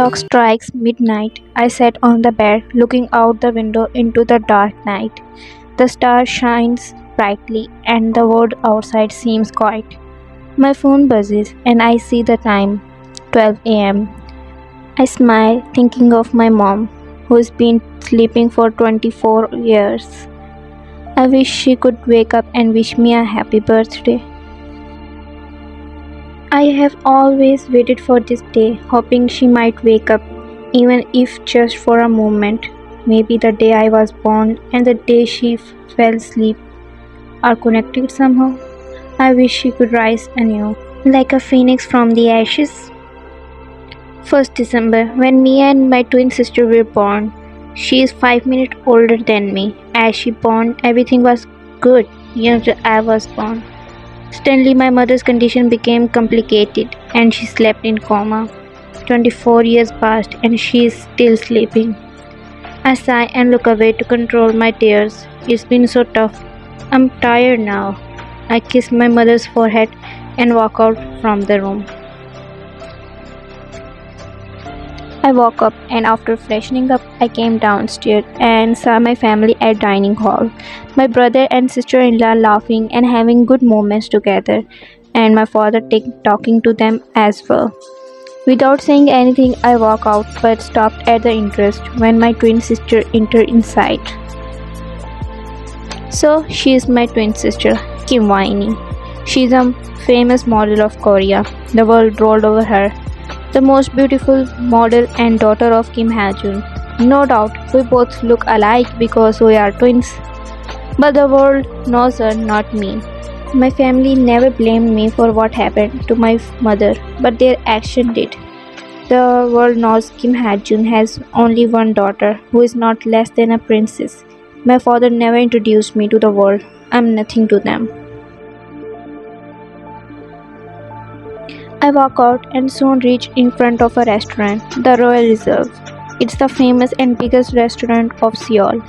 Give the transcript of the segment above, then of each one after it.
clock strikes midnight. I sat on the bed, looking out the window into the dark night. The star shines brightly, and the world outside seems quiet. My phone buzzes, and I see the time 12 a.m. I smile, thinking of my mom, who's been sleeping for 24 years. I wish she could wake up and wish me a happy birthday. I have always waited for this day, hoping she might wake up, even if just for a moment. Maybe the day I was born and the day she fell asleep are connected somehow. I wish she could rise anew, like a phoenix from the ashes. 1st December, when me and my twin sister were born. She is 5 minutes older than me. As she born, everything was good. I was born. Suddenly, my mother's condition became complicated and she slept in coma. 24 years passed and she is still sleeping. I sigh and look away to control my tears. It's been so tough. I'm tired now. I kiss my mother's forehead and walk out from the room. I woke up and after freshening up, I came downstairs and saw my family at dining hall. My brother and sister-in-law laughing and having good moments together, and my father talking to them as well. Without saying anything, I walked out but stopped at the entrance when my twin sister entered inside. So she is my twin sister, Kim Waini. She's a famous model of Korea. The world rolled over her. The most beautiful model and daughter of Kim Ha-joon. No doubt, we both look alike because we are twins. But the world knows her, not me. My family never blamed me for what happened to my mother, but their action did. The world knows Kim Ha-joon has only one daughter, who is not less than a princess. My father never introduced me to the world. I'm nothing to them. I walk out and soon reach in front of a restaurant, the Royal Reserve. It's the famous and biggest restaurant of Seoul.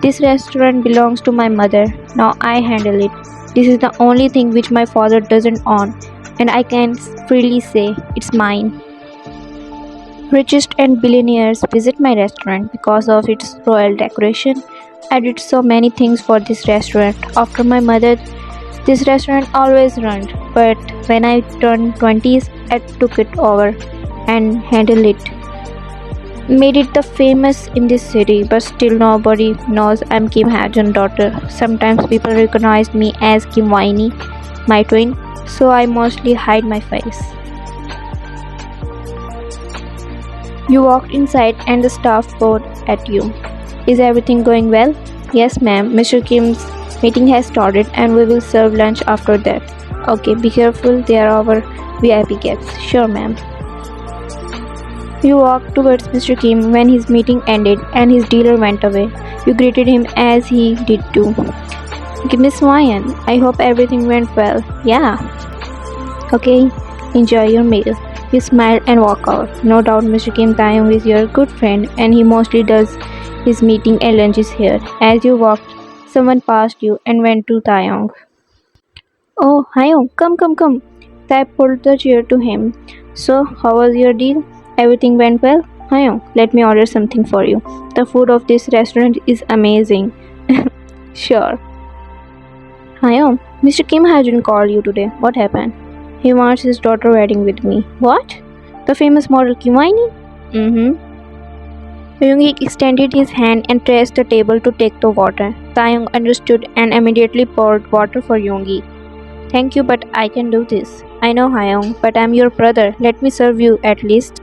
This restaurant belongs to my mother. Now I handle it. This is the only thing which my father doesn't own, and I can freely say it's mine. Richest and billionaires visit my restaurant because of its royal decoration. I did so many things for this restaurant. After my mother, this restaurant always run, but when I turned 20s, I took it over and handled it. Made it the famous in this city, but still nobody knows I'm Kim Ha-joon's daughter. Sometimes people recognize me as Kim Waini, my twin, so I mostly hide my face. You walked inside and the staff bowed at you. Is everything going well? Yes, ma'am. Mr. Kim's meeting has started and we will serve lunch after that. Okay, be careful, they are our VIP guests. Sure, ma'am. You walked towards Mr. Kim when his meeting ended and his dealer went away. You greeted him as he did too. Miss Ryan, I hope everything went well. Yeah. Okay, enjoy your meal. You smiled and walked out. No doubt Mr. Kim Taeyong is your good friend and he mostly does his meeting and lunches here. As you walked, someone passed you and went to Taeyong. Oh, Hyung, come. Tae pulled the chair to him. So, how was your deal? Everything went well? Hyung, let me order something for you. The food of this restaurant is amazing. Sure. Hyung, Mr. Kim Ha-joon called you today. What happened? He wants his daughter wedding with me. What? The famous model Kim Waini? Mm-hmm. Yoongi extended his hand and pressed the table to take the water. Taeyong understood and immediately poured water for Yoongi. Thank you, but I can do this. I know, Hyung, but I'm your brother. Let me serve you at least.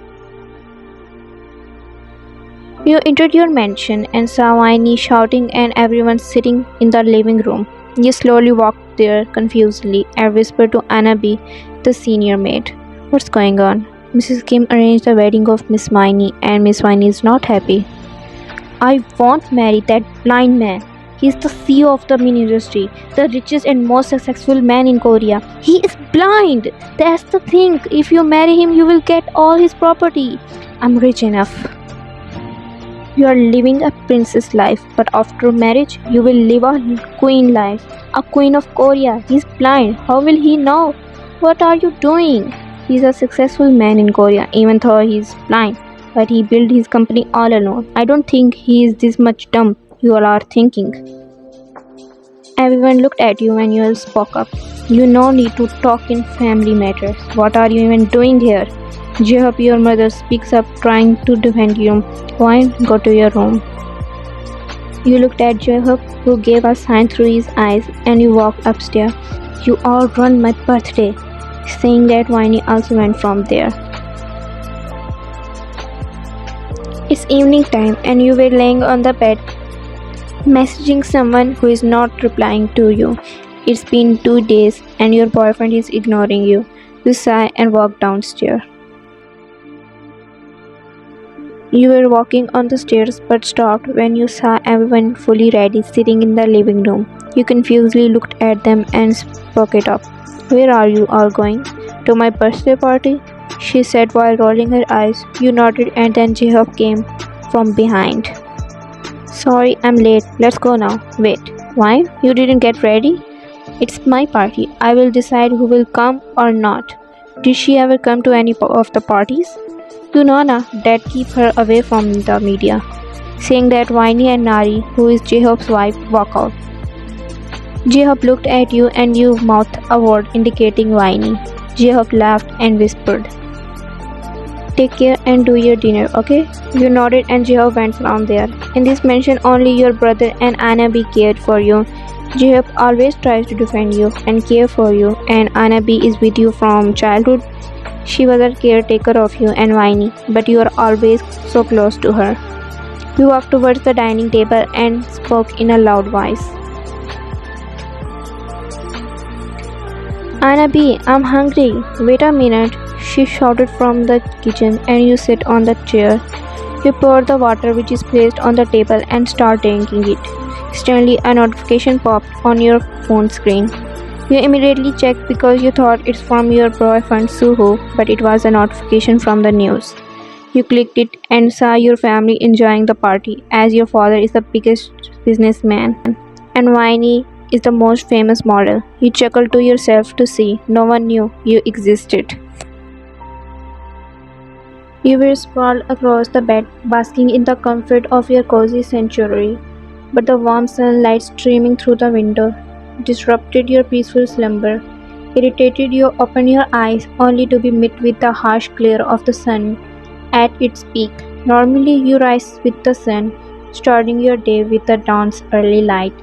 You entered your mansion and saw Waini shouting and everyone sitting in the living room. You slowly walked there confusedly and whispered to Anabi, the senior maid. What's going on? Mrs. Kim arranged the wedding of Miss Waini and Miss Waini is not happy. I won't marry that blind man. He's the CEO of the mini industry, the richest and most successful man in Korea. He is blind. That's the thing. If you marry him, you will get all his property. I'm rich enough. You are living a princess life, but after marriage, you will live a queen life. A queen of Korea. He's blind. How will he know? What are you doing? He's a successful man in Korea, even though he's blind. but he built his company all alone. I don't think he is this much dumb you all are thinking. Everyone looked at you when you spoke up. You no need to talk in family matters. What are you even doing here? Jehob, your mother speaks up, trying to defend you. Why? Go to your room. You looked at Jehob, who gave a sign through his eyes, and you walked upstairs. You all ruined my birthday. Saying that, Winnie also went from there. It's evening time, and you were laying on the bed, messaging someone who is not replying to you. It's been 2 days, and your boyfriend is ignoring you. You sigh and walk downstairs. You were walking on the stairs but stopped when you saw everyone fully ready sitting in the living room. You confusedly looked at them and spoke it up. Where are you all going? To my birthday party? She said while rolling her eyes. You nodded and then Jehob came from behind. Sorry, I'm late. Let's go now. Wait, why? You didn't get ready? It's my party. I will decide who will come or not. Did she ever come to any of the parties? You know na, Dad keep her away from the media. Saying that, Winnie and Nari, who is Jehob's wife, walk out. Jehob looked at you and you mouthed a word indicating Winnie. Jehob laughed and whispered, Take care and do your dinner, okay? You nodded and Jehob went from there. In this mansion, only your brother and Annabi cared for you. Jehob always tries to defend you and care for you, and Annabi is with you from childhood. She was a caretaker of you and Winnie, but you are always so close to her. You walked towards the dining table and spoke in a loud voice. Annabi, I'm hungry. Wait a minute, she shouted from the kitchen, and you sit on the chair. You pour the water which is placed on the table and start drinking it. Suddenly, a notification popped on your phone screen. You immediately checked because you thought it's from your boyfriend Suho, but it was a notification from the news. You clicked it and saw your family enjoying the party, as your father is the biggest businessman and Winnie is the most famous model. You chuckled to yourself to see no one knew you existed. You were sprawled across the bed, basking in the comfort of your cozy sanctuary, but the warm sunlight streaming through the window disrupted your peaceful slumber. Irritated, you opened your eyes only to be met with the harsh glare of the sun at its peak. Normally, you rise with the sun, starting your day with the dawn's early light.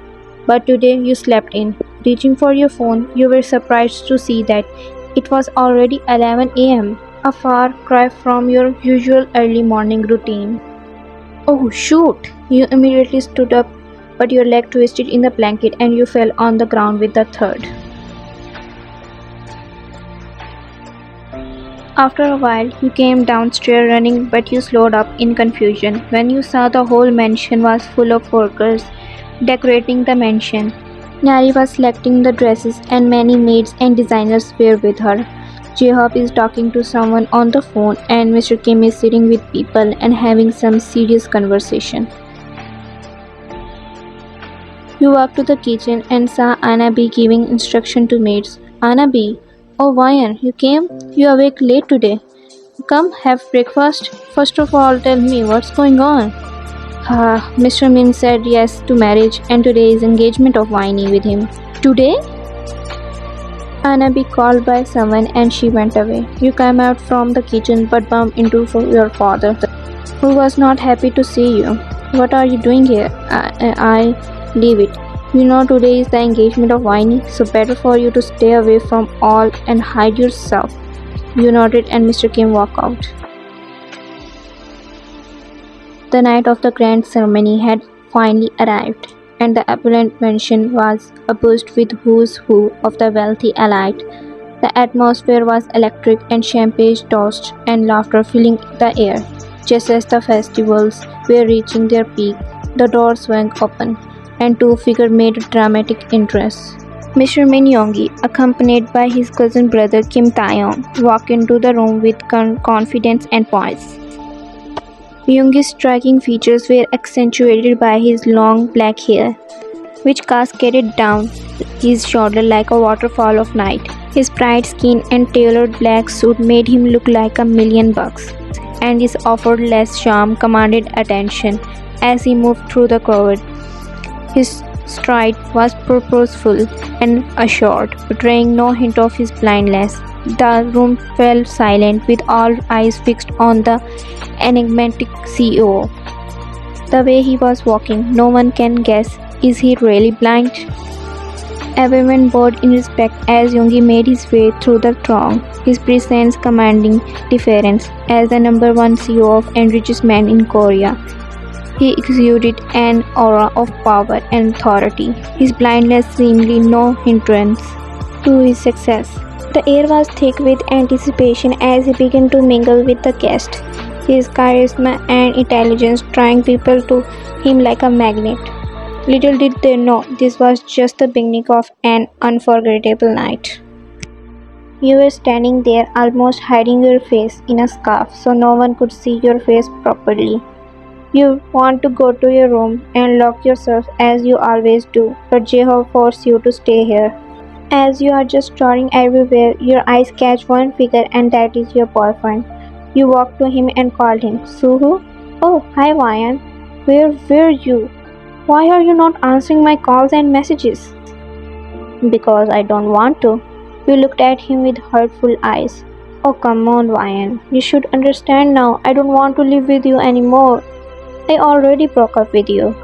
But today, you slept in. Reaching for your phone, you were surprised to see that it was already 11 a.m., a far cry from your usual early morning routine. Oh, shoot! You immediately stood up, but your leg twisted in the blanket and you fell on the ground with a thud. After a while, you came downstairs running, but you slowed up in confusion when you saw the whole mansion was full of workers decorating the mansion. Nari was selecting the dresses and many maids and designers were with her. Jehob is talking to someone on the phone and Mr. Kim is sitting with people and having some serious conversation. You walked to the kitchen and saw Annabi giving instruction to maids. Annabi, oh Ryan, you came? You awake late today. Come, have breakfast. First of all, tell me what's going on. Mr. Min said yes to marriage and today is engagement of Winnie with him. Today? Annabi called by someone and she went away. You came out from the kitchen but bumped into your father, who was not happy to see you. What are you doing here? I leave it. You know today is the engagement of Winnie, so better for you to stay away from all and hide yourself. You nodded and Mr. Kim walked out. The night of the grand ceremony had finally arrived, and the opulent mansion was abuzz with who's who of the wealthy elite. The atmosphere was electric and champagne toasts and laughter filling the air. Just as the festivals were reaching their peak, the doors swung open, and two figures made a dramatic entrance. Mr. Min Yoongi, accompanied by his cousin brother Kim Taeyong, walked into the room with confidence and poise. Yoongi's striking features were accentuated by his long black hair, which cascaded down his shoulder like a waterfall of night. His bright skin and tailored black suit made him look like $1,000,000. and his effortless charm commanded attention as he moved through the crowd. His stride was purposeful and assured, betraying no hint of his blindness. The room fell silent, with all eyes fixed on the enigmatic CEO. The way he was walking, no one can guess, is he really blind? Everyone bowed in respect as yoongi made his way through the throng, his presence commanding deference as the number one CEO of and richest man in Korea. He exuded an aura of power and authority, his blindness seemingly no hindrance to his success. The air was thick with anticipation as he began to mingle with the guests, his charisma and intelligence drawing people to him like a magnet. Little did they know this was just the beginning of an unforgettable night. You were standing there almost hiding your face in a scarf so no one could see your face properly. You want to go to your room and lock yourself as you always do, but Jeho forced you to stay here. As you are just staring everywhere, your eyes catch one figure and that is your boyfriend. You walk to him and call him, Suhu? Oh, hi Ryan. Where were you? Why are you not answering my calls and messages? Because I don't want to. You looked at him with hurtful eyes. Oh, come on, Ryan. You should understand now. I don't want to live with you anymore. I already broke up with you.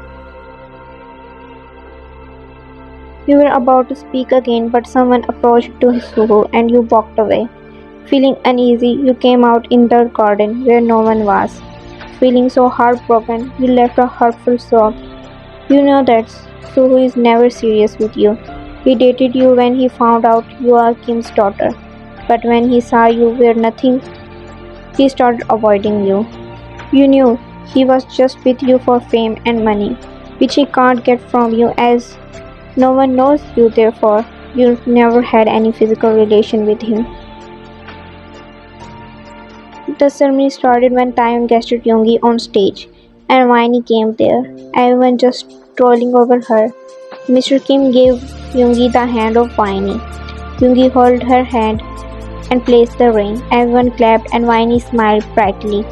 You were about to speak again, but someone approached to Suhu and you walked away. Feeling uneasy, you came out in the garden where no one was. Feeling so heartbroken, you left a hurtful sob. You know that Suhu is never serious with you. He dated you when he found out you are Kim's daughter. But when he saw you were nothing, he started avoiding you. You knew he was just with you for fame and money, which he can't get from you as no one knows you, therefore you never had any physical relation with him. The ceremony started when Taeyong guested Yoongi on stage, and Winnie came there, everyone just strolling over her. Mr. Kim gave Yoongi the hand of Winnie. Yoongi held her hand and placed the ring. Everyone clapped and Winnie smiled brightly.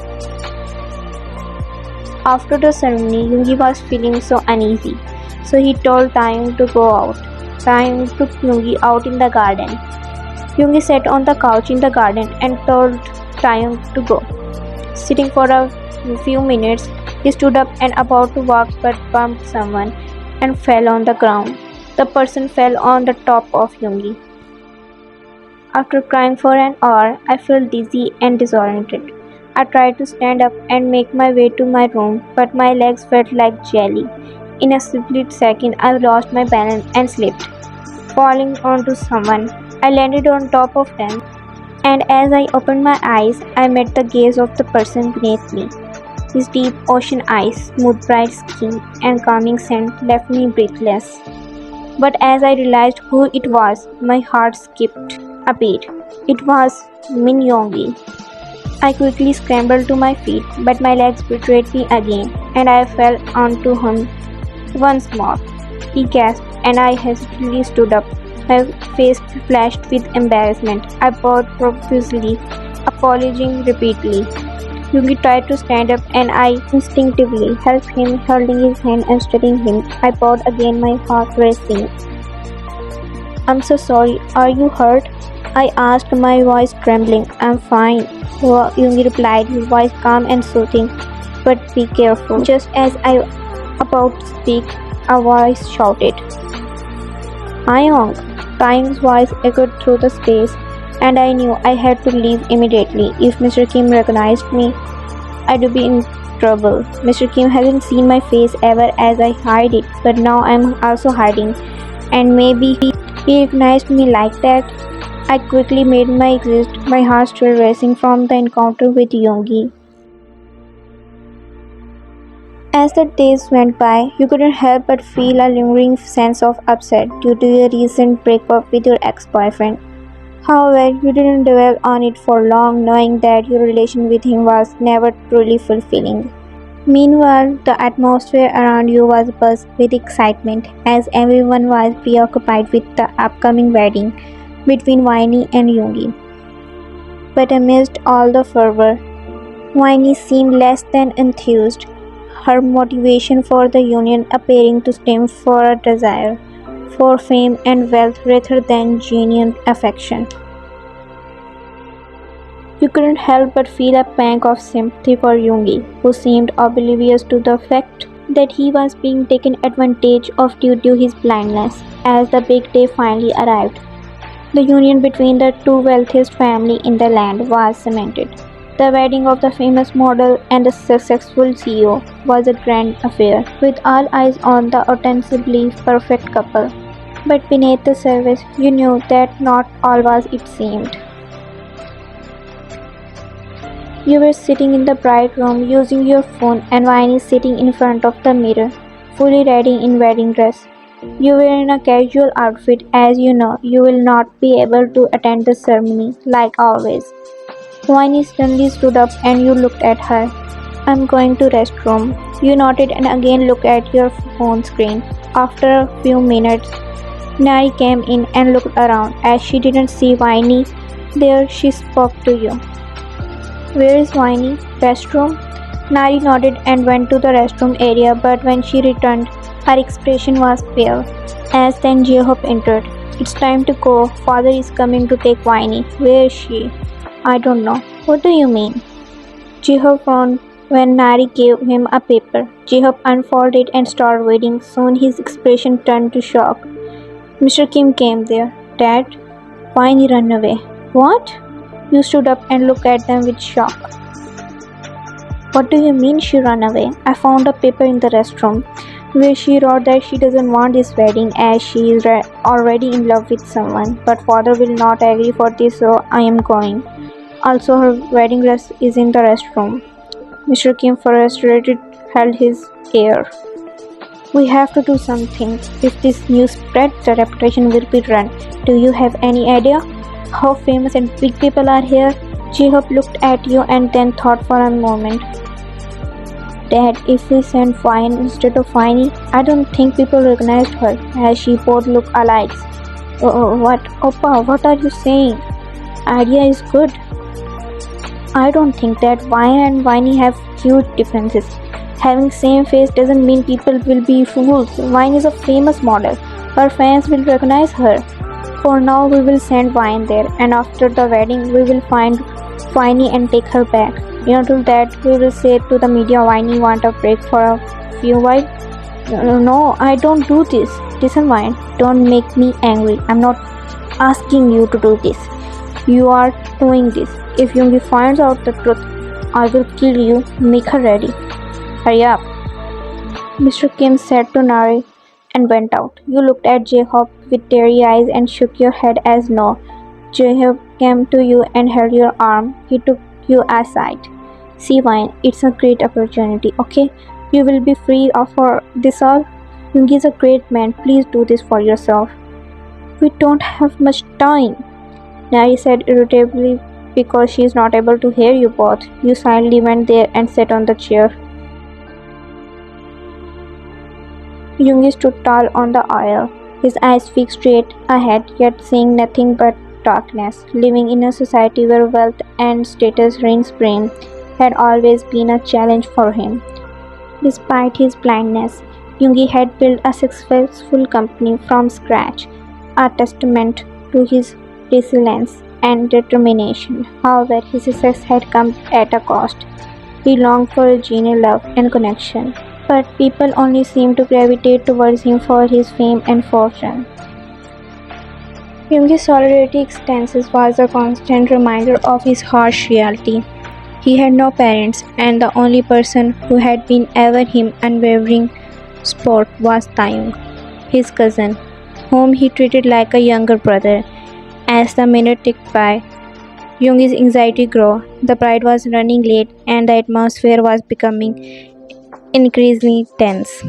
After the ceremony, Yoongi was feeling so uneasy, so he told Taeyong to go out. Taeyong took Yoongi out in the garden. Yoongi sat on the couch in the garden and told Taeyong to go. Sitting for a few minutes, he stood up and about to walk but bumped someone and fell on the ground. The person fell on the top of Yoongi. After crying for an hour, I felt dizzy and disoriented. I tried to stand up and make my way to my room, but my legs felt like jelly. In a split second, I lost my balance and slipped, falling onto someone. I landed on top of them, and as I opened my eyes, I met the gaze of the person beneath me. His deep ocean eyes, smooth bright skin, and calming scent left me breathless. But as I realized who it was, my heart skipped a beat. It was Min Yoongi. I quickly scrambled to my feet, but my legs betrayed me again, and I fell onto him once more. He gasped, and I hesitantly stood up. My face flashed with embarrassment. I bowed profusely, apologizing repeatedly. Yoongi tried to stand up, and I instinctively helped him, holding his hand and steadying him. I bowed again, my heart racing. I'm so sorry. Are you hurt? I asked, my voice trembling. I'm fine, Yoongi replied, his voice calm and soothing. But be careful. Just as I about to speak, a voice shouted, Taeyong! Taeyong's voice echoed through the space, and I knew I had to leave immediately. If Mr. Kim recognized me, I'd be in trouble. Mr. Kim hasn't seen my face ever as I hide it, but now I'm also hiding, and maybe he recognized me like that. I quickly made my exit, my heart still racing from the encounter with Yoongi. As the days went by, you couldn't help but feel a lingering sense of upset due to your recent breakup with your ex-boyfriend. However, you didn't dwell on it for long, knowing that your relation with him was never truly fulfilling. Meanwhile, the atmosphere around you was buzzed with excitement as everyone was preoccupied with the upcoming wedding between Winnie and Yoongi. But amidst all the fervor, Winnie seemed less than enthused, her motivation for the union appearing to stem from a desire for fame and wealth rather than genuine affection. You couldn't help but feel a pang of sympathy for Yoongi, who seemed oblivious to the fact that he was being taken advantage of due to his blindness. As the big day finally arrived, the union between the two wealthiest families in the land was cemented. The wedding of the famous model and the successful CEO was a grand affair, with all eyes on the ostensibly perfect couple. But beneath the surface, you knew that not all was it seemed. You were sitting in the bright room using your phone and Winnie sitting in front of the mirror, fully ready in wedding dress. You were in a casual outfit as you know you will not be able to attend the ceremony like always. Winnie suddenly stood up and you looked at her. I'm going to restroom. You nodded and again looked at your phone screen. After a few minutes, Nari came in and looked around. As she didn't see Winnie there, she spoke to you. Where is Winnie? Restroom? Nari nodded and went to the restroom area, but when she returned, her expression was pale. As then Jacob entered. It's time to go. Father is coming to take Winnie. Where is she? I don't know. What do you mean? Jacob frowned when Nari gave him a paper. Jacob unfolded and started reading. Soon his expression turned to shock. Mr. Kim came there. Dad, Winnie ran away. What? You stood up and looked at them with shock. What do you mean she ran away? I found a paper in the restroom where she wrote that she doesn't want this wedding as she is already in love with someone. But father will not agree for this, so I am going. Also, her wedding dress is in the restroom. Mr. Kim, frustrated, held his air. We have to do something. If this news spreads, the reputation will be ruined. Do you have any idea how famous and big people are here? Jacob looked at you and then thought for a moment. Dad, if we send Fine instead of Finey, I don't think people recognized her, as she both look alike. What? Oppa, what are you saying? Idea is good. I don't think that Vine and Viney have huge differences. Having same face doesn't mean people will be fools. Vine is a famous model. Her fans will recognize her. For now, we will send Vine there, and after the wedding, we will find Viney and take her back. Until that, we will say to the media, Viney want a break for a few while. No, I don't do this. Listen, Vine, don't make me angry. I'm not asking you to do this. You are doing this. If Yoongi finds out the truth, I will kill you. Make her ready. Hurry up. Mr. Kim said to Nari and went out. You looked at Jacob with teary eyes and shook your head as no. Jacob came to you and held your arm. He took you aside. See, Vine, it's a great opportunity, okay? You will be free of this all. Yoongi is a great man. Please do this for yourself. We don't have much time, Nari said irritably because she is not able to hear you both. You silently went there and sat on the chair. Yoongi stood tall on the aisle, his eyes fixed straight ahead, yet seeing nothing but darkness. Living in a society where wealth and status reigned supreme had always been a challenge for him. Despite his blindness, Yoongi had built a successful company from scratch, a testament to his resilience and determination. However, his success had come at a cost. He longed for a genuine love and connection, but people only seemed to gravitate towards him for his fame and fortune. Yoongi's solidarity expenses was a constant reminder of his harsh reality. He had no parents, and the only person who had been ever him unwavering support was Taeyong, his cousin, whom he treated like a younger brother. As the minute ticked by, Yoongi's anxiety grew. The bride was running late, and the atmosphere was becoming increasingly tense.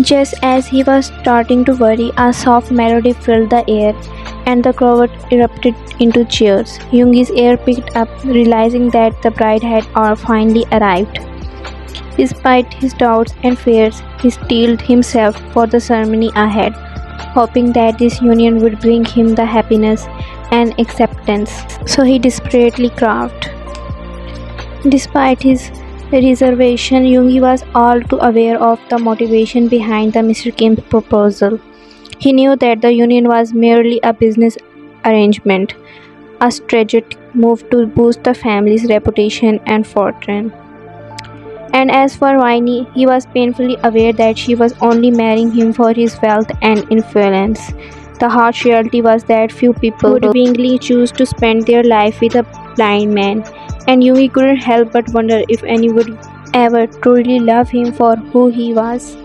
Just as he was starting to worry, a soft melody filled the air, and the crowd erupted into cheers. Yoongi's ear picked up, realizing that the bride had finally arrived. Despite his doubts and fears, he steeled himself for the ceremony ahead, hoping that this union would bring him the happiness and acceptance. So he desperately craved. Despite his reservation, Yoongi was all too aware of the motivation behind the Mr. Kim's proposal. He knew that the union was merely a business arrangement, a strategic move to boost the family's reputation and fortune. And as for Winnie, he was painfully aware that she was only marrying him for his wealth and influence. The harsh reality was that few people would willingly choose to spend their life with a blind man, and Yui couldn't help but wonder if anyone would ever truly love him for who he was.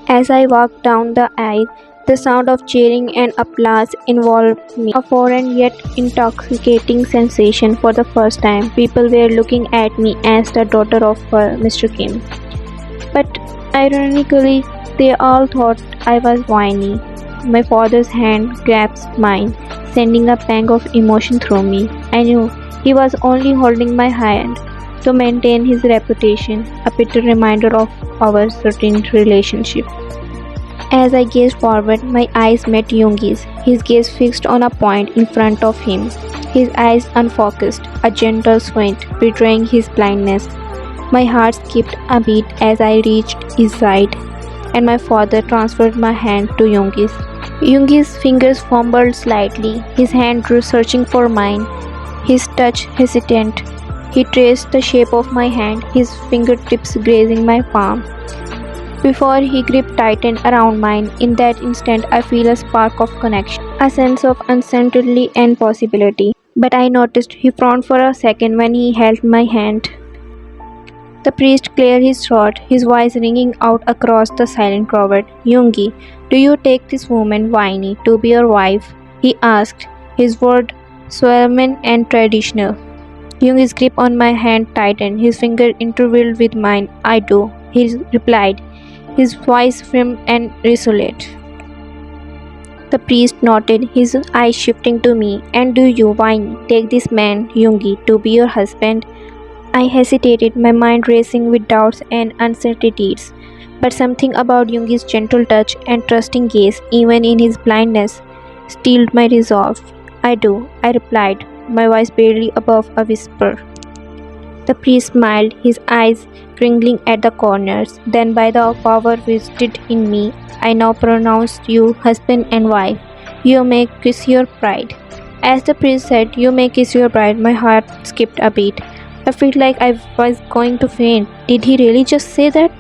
As I walked down the aisle, the sound of cheering and applause enveloped me, a foreign yet intoxicating sensation. For the first time, people were looking at me as the daughter of Mr. Kim. But ironically, they all thought I was whiny. My father's hand grasped mine, sending a pang of emotion through me. I knew he was only holding my hand to maintain his reputation, a bitter reminder of our certain relationship. As I gazed forward, my eyes met Yoongi's, his gaze fixed on a point in front of him, his eyes unfocused, a gentle squint betraying his blindness. My heart skipped a beat as I reached his side, and my father transferred my hand to Yoongi's. Yoongi's fingers fumbled slightly, his hand drew searching for mine, his touch hesitant. He traced the shape of my hand, his fingertips grazing my palm. Before he gripped tightened around mine, in that instant I feel a spark of connection, a sense of uncertainty and possibility. But I noticed he frowned for a second when he held my hand. The priest cleared his throat, his voice ringing out across the silent crowd. "Yoongi, do you take this woman, Winnie, to be your wife?" he asked, his word solemn and traditional. Yoongi's grip on my hand tightened, his finger intertwined with mine. "I do," he replied, his voice firm and resolute. The priest nodded, his eyes shifting to me. "And do you, Winnie, take this man, Yoongi, to be your husband?" I hesitated, my mind racing with doubts and uncertainties. But something about Yoongi's gentle touch and trusting gaze, even in his blindness, steeled my resolve. "I do," I replied, my voice barely above a whisper. The priest smiled, his eyes twinkling at the corners. "Then by the power vested in me, I now pronounce you husband and wife. You may kiss your bride." As the priest said, "You may kiss your bride," my heart skipped a beat. I felt like I was going to faint. Did he really just say that?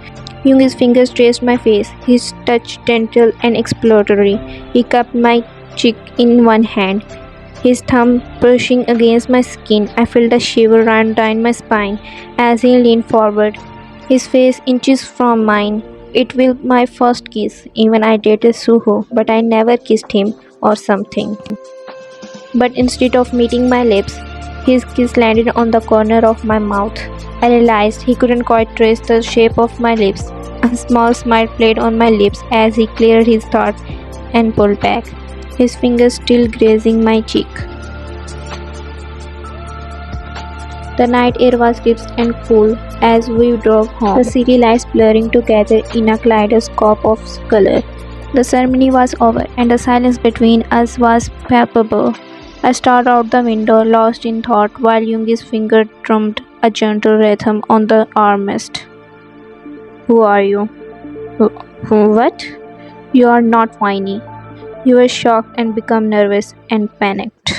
Yoongi's fingers traced my face, his touch gentle and exploratory. He cupped my cheek in one hand, his thumb brushing against my skin. I felt a shiver run down my spine as he leaned forward, his face inches from mine. It will be my first kiss. Even I dated Suho, but I never kissed him or something. But instead of meeting my lips, his kiss landed on the corner of my mouth. I realized he couldn't quite trace the shape of my lips. A small smile played on my lips as he cleared his thought and pulled back, his fingers still grazing my cheek. The night air was crisp and cool as we drove home, the city lights blurring together in a kaleidoscope of color. The ceremony was over, and the silence between us was palpable. I stared out the window, lost in thought, while Yoongi's finger drummed a gentle rhythm on the armrest. "Who are you?" What? "You are not whiny." You were shocked and become nervous and panicked.